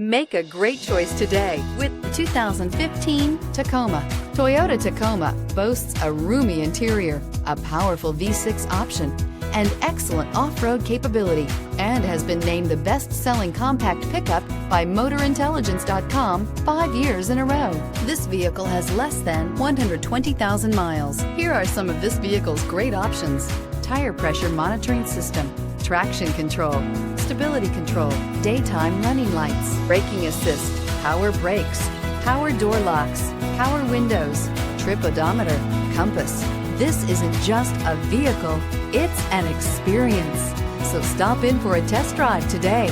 Make a great choice today with the 2015 Tacoma. Toyota Tacoma boasts a roomy interior, a powerful V6 option, and excellent off-road capability, and has been named the best-selling compact pickup by MotorIntelligence.com 5 years in a row. This vehicle has less than 120,000 miles. Here are some of this vehicle's great options: tire pressure monitoring system, traction control, stability control, daytime running lights, braking assist, power brakes, power door locks, power windows, trip odometer, compass. This isn't just a vehicle, it's an experience. So stop in for a test drive today.